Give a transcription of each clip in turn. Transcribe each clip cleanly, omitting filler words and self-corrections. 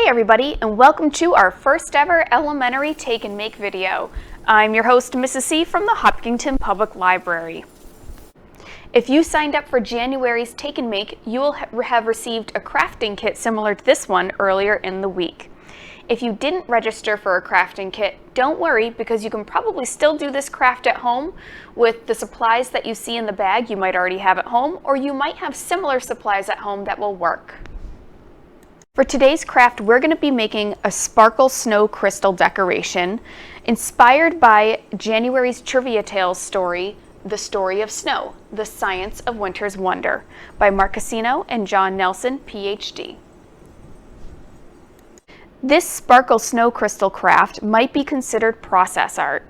Hi everybody, and welcome to our first ever elementary take and make video. I'm your host, Mrs. C from the Hopkinton Public Library. If you signed up for January's take and make, you will have received a crafting kit similar to this one earlier in the week. If you didn't register for a crafting kit, don't worry, because you can probably still do this craft at home with the supplies that you see in the bag you might already have at home, or you might have similar supplies at home that will work. For today's craft, we're going to be making a sparkle snow crystal decoration inspired by January's Trivia Tales story, The Story of Snow, The Science of Winter's Wonder, by Mark Cassino and John Nelson, PhD. This sparkle snow crystal craft might be considered process art.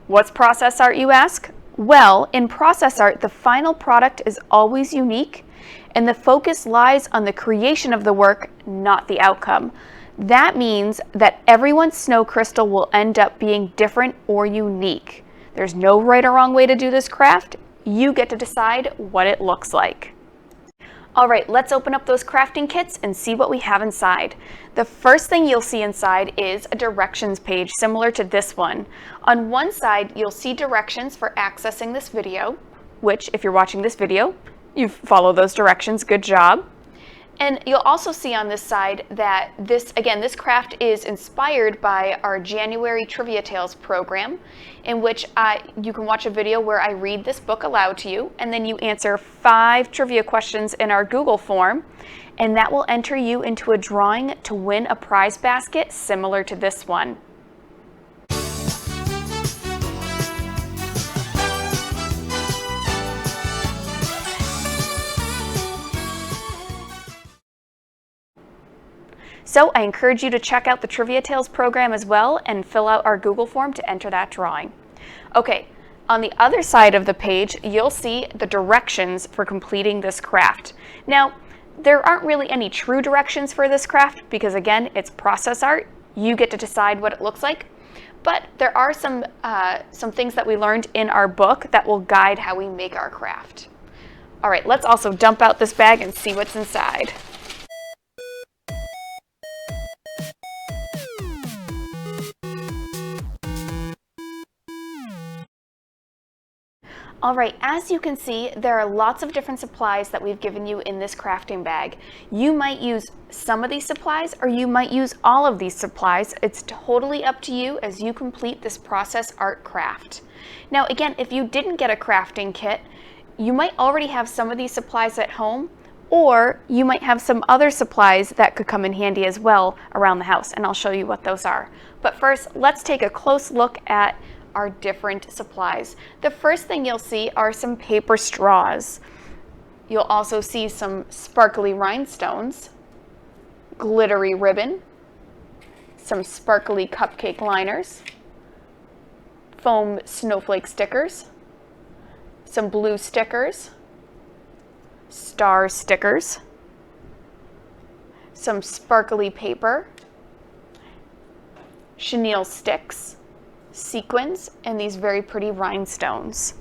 What's process art, you ask? Well, in process art, the final product is always unique, and the focus lies on the creation of the work, not the outcome. That means that everyone's snow crystal will end up being different or unique. There's no right or wrong way to do this craft. You get to decide what it looks like. All right, let's open up those crafting kits and see what we have inside. The first thing you'll see inside is a directions page similar to this one. On one side, you'll see directions for accessing this video, which, if you're watching this video, you follow those directions, good job. And you'll also see on this side that this craft is inspired by our January Trivia Tales program, in which you can watch a video where I read this book aloud to you, and then you answer 5 trivia questions in our Google form, and that will enter you into a drawing to win a prize basket similar to this one. So I encourage you to check out the Trivia Tales program as well and fill out our Google form to enter that drawing. Okay, on the other side of the page, you'll see the directions for completing this craft. Now, there aren't really any true directions for this craft because, again, it's process art. You get to decide what it looks like. But there are some things that we learned in our book that will guide how we make our craft. All right, let's also dump out this bag and see what's inside. All right, as you can see, there are lots of different supplies that we've given you in this crafting bag. You might use some of these supplies, or you might use all of these supplies. It's totally up to you as you complete this process art craft. Now, again, if you didn't get a crafting kit, you might already have some of these supplies at home, or you might have some other supplies that could come in handy as well around the house, and I'll show you what those are. But first, let's take a close look at our different supplies. The first thing you'll see are some paper straws. You'll also see some sparkly rhinestones, glittery ribbon, some sparkly cupcake liners, foam snowflake stickers, some blue stickers, star stickers, some sparkly paper, chenille sticks, sequins, and these very pretty rhinestones.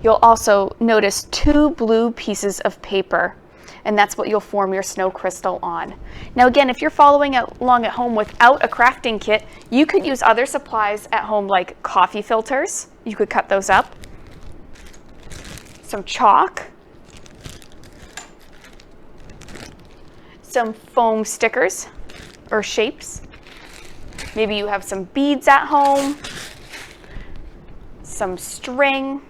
You'll also notice 2 blue pieces of paper, and that's what you'll form your snow crystal on. Now again, if you're following along at home without a crafting kit, you could use other supplies at home like coffee filters. You could cut those up. Some chalk. Some foam stickers or shapes. Maybe you have some beads at home, some string,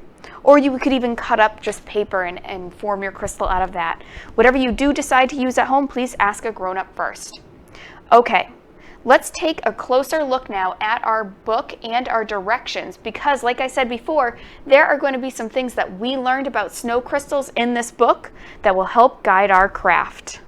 or you could even cut up just paper and form your crystal out of that. Whatever you do decide to use at home, please ask a grown-up first. Okay, let's take a closer look now at our book and our directions because, like I said before, there are going to be some things that we learned about snow crystals in this book that will help guide our craft.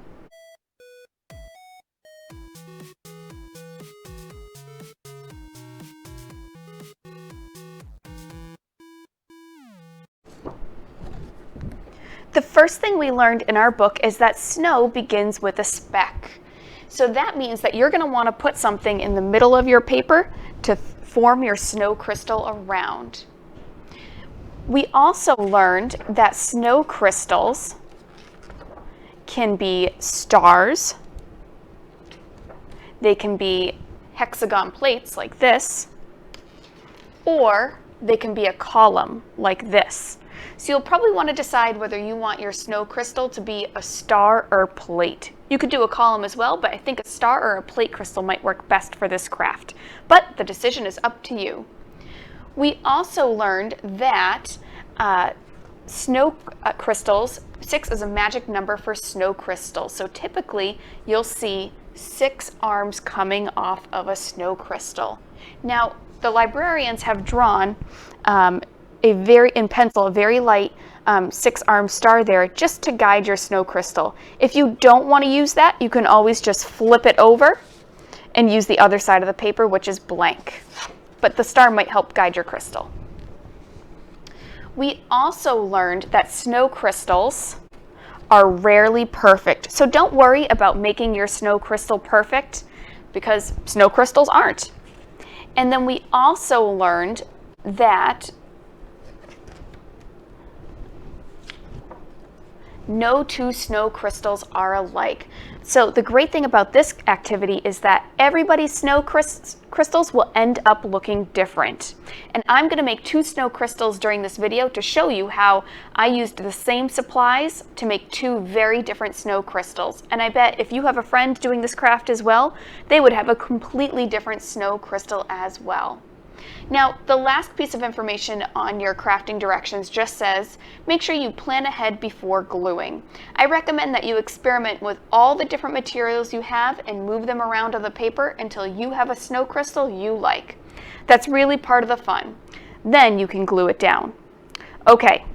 The first thing we learned in our book is that snow begins with a speck. So that means that you're going to want to put something in the middle of your paper to form your snow crystal around. We also learned that snow crystals can be stars, they can be hexagon plates like this, or they can be a column like this. So you'll probably want to decide whether you want your snow crystal to be a star or a plate. You could do a column as well, but I think a star or a plate crystal might work best for this craft. But the decision is up to you. We also learned that snow crystals, 6 is a magic number for snow crystals. So typically you'll see 6 arms coming off of a snow crystal. Now, the librarians have drawn in pencil, a very light 6-armed star there just to guide your snow crystal. If you don't want to use that, you can always just flip it over and use the other side of the paper, which is blank. But the star might help guide your crystal. We also learned that snow crystals are rarely perfect. So don't worry about making your snow crystal perfect, because snow crystals aren't. And then we also learned that no 2 snow crystals are alike. So the great thing about this activity is that everybody's snow crystals will end up looking different. And I'm going to make 2 snow crystals during this video to show you how I used the same supplies to make 2 very different snow crystals. And I bet if you have a friend doing this craft as well, they would have a completely different snow crystal as well. Now, the last piece of information on your crafting directions just says, make sure you plan ahead before gluing. I recommend that you experiment with all the different materials you have and move them around on the paper until you have a snow crystal you like. That's really part of the fun. Then you can glue it down. Okay,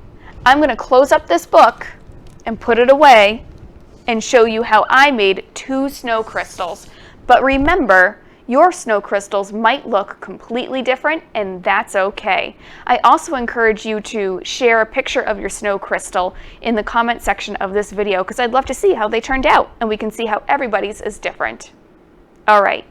I'm going to close up this book and put it away and show you how I made 2 snow crystals. But remember, your snow crystals might look completely different, and that's okay. I also encourage you to share a picture of your snow crystal in the comment section of this video, because I'd love to see how they turned out, and we can see how everybody's is different. All right.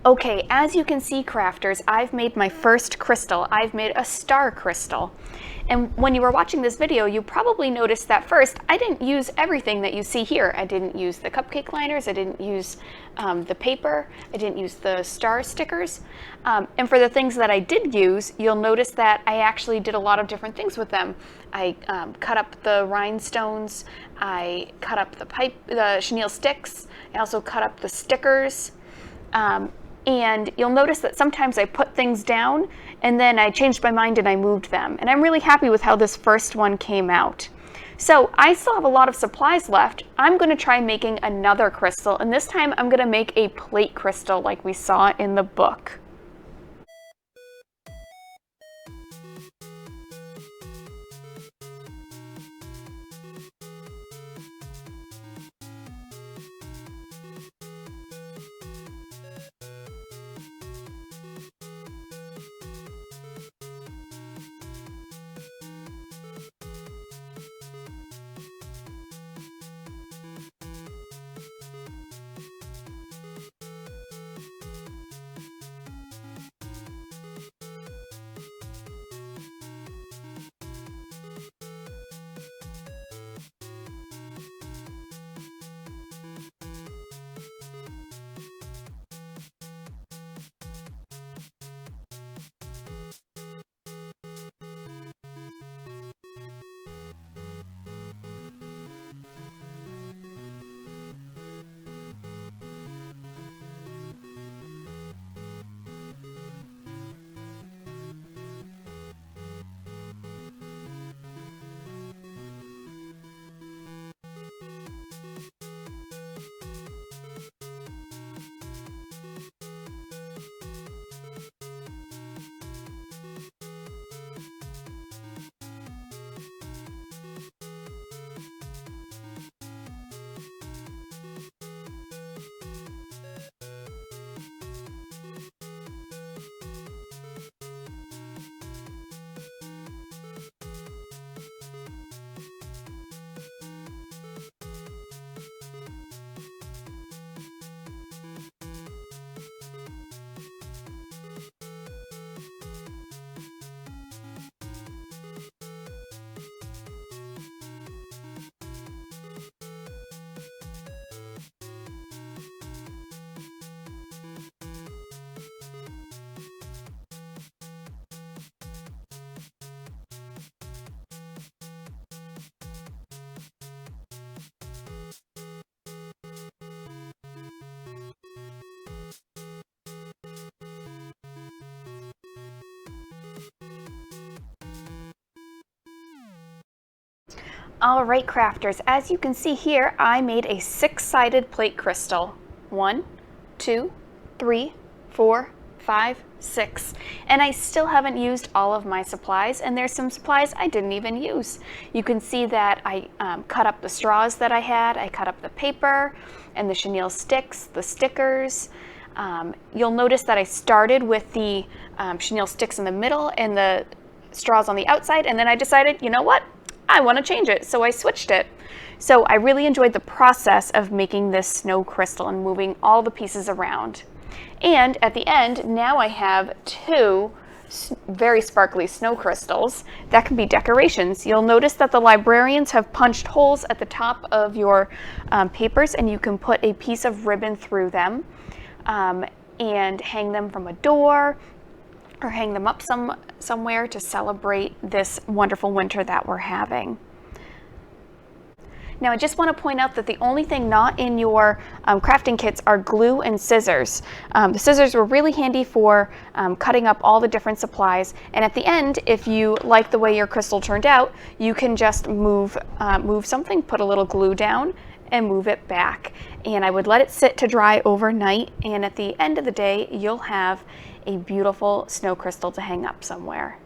Okay, as you can see, crafters, I've made my first crystal. I've made a star crystal. And when you were watching this video, you probably noticed that first, I didn't use everything that you see here. I didn't use the cupcake liners, I didn't use the paper, I didn't use the star stickers. And for the things that I did use, you'll notice that I actually did a lot of different things with them. I cut up the rhinestones, I cut up the chenille sticks, I also cut up the stickers. And you'll notice that sometimes I put things down and then I changed my mind and I moved them. And I'm really happy with how this first one came out. So I still have a lot of supplies left. I'm going to try making another crystal, and this time I'm going to make a plate crystal like we saw in the book. All right, crafters, as you can see here, I made a 6-sided plate crystal. 1, 2, 3, 4, 5, 6. And I still haven't used all of my supplies, and there's some supplies I didn't even use. You can see that I cut up the straws that I had, I cut up the paper, and the chenille sticks, the stickers. You'll notice that I started with the chenille sticks in the middle and the straws on the outside, and then I decided, you know what? I want to change it, so I switched it. So I really enjoyed the process of making this snow crystal and moving all the pieces around. And at the end, now I have 2 very sparkly snow crystals that can be decorations. You'll notice that the librarians have punched holes at the top of your papers, and you can put a piece of ribbon through them and hang them from a door, or hang them up somewhere to celebrate this wonderful winter that we're having. Now I just want to point out that the only thing not in your crafting kits are glue and scissors. The scissors were really handy for cutting up all the different supplies, and at the end, if you like the way your crystal turned out, you can just move something, put a little glue down, and move it back. And I would let it sit to dry overnight, and at the end of the day, you'll have a beautiful snow crystal to hang up somewhere.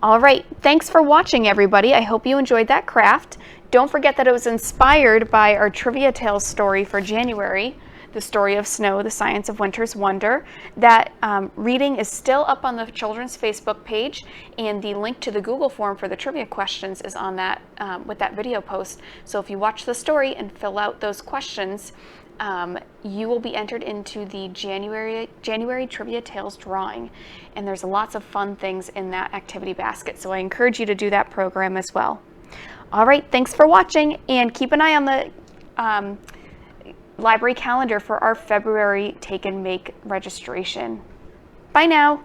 All right, thanks for watching, everybody. I hope you enjoyed that craft. Don't forget that it was inspired by our Trivia Tales story for January, The Story of Snow, The Science of Winter's Wonder. That reading is still up on the children's Facebook page, and the link to the Google form for the trivia questions is on that with that video post. So if you watch the story and fill out those questions, you will be entered into the January Trivia Tales drawing, and there's lots of fun things in that activity basket, so I encourage you to do that program as well. All right, thanks for watching, and keep an eye on the library calendar for our February Take and Make registration. Bye now.